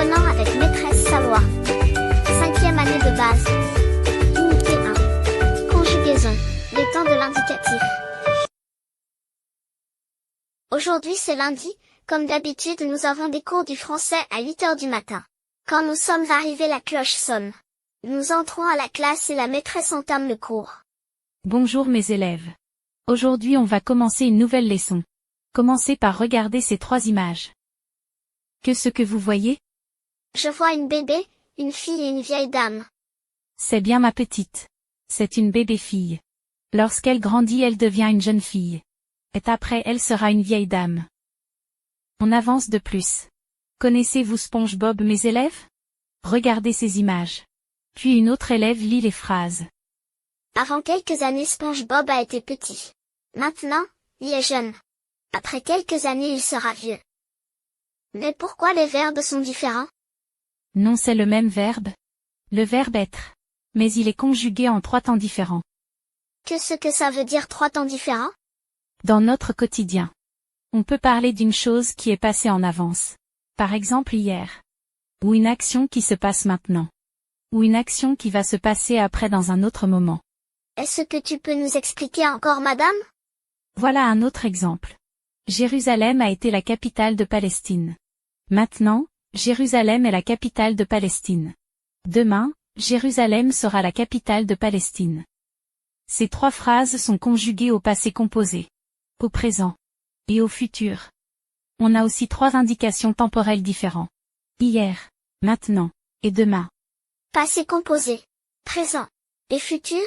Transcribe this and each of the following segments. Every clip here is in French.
Apprenant avec maîtresse Savoie. 5e année de base. Unité 1. Conjugaison. Les temps de l'indicatif. Aujourd'hui c'est lundi, comme d'habitude nous avons des cours du français à 8 heures du matin. Quand nous sommes arrivés la cloche sonne. Nous entrons à la classe et la maîtresse entame le cours. Bonjour mes élèves. Aujourd'hui on va commencer une nouvelle leçon. Commencez par regarder ces 3 images. Qu'est-ce que vous voyez? Je vois une bébé, une fille et une vieille dame. C'est bien ma petite. C'est une bébé-fille. Lorsqu'elle grandit elle devient une jeune fille. Et après elle sera une vieille dame. On avance de plus. Connaissez-vous SpongeBob mes élèves? Regardez ces images. Puis une autre élève lit les phrases. Avant quelques années SpongeBob a été petit. Maintenant, il est jeune. Après quelques années il sera vieux. Mais pourquoi les verbes sont différents? Non, c'est le même verbe. Le verbe être. Mais il est conjugué en 3 temps différents. Qu'est-ce que ça veut dire 3 temps différents? Dans notre quotidien. On peut parler d'une chose qui est passée en avance. Par exemple hier. Ou une action qui se passe maintenant. Ou une action qui va se passer après dans un autre moment. Est-ce que tu peux nous expliquer encore madame? Voilà un autre exemple. Jérusalem a été la capitale de Palestine. Maintenant, Jérusalem est la capitale de Palestine. Demain, Jérusalem sera la capitale de Palestine. Ces 3 phrases sont conjuguées au passé composé, au présent et au futur. On a aussi 3 indications temporelles différentes. Hier, maintenant et demain. Passé composé, présent et futur?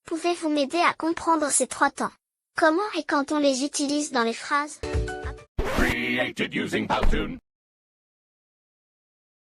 Pouvez-vous m'aider à comprendre ces 3 temps? Comment et quand on les utilise dans les phrases? Created using Powtoon.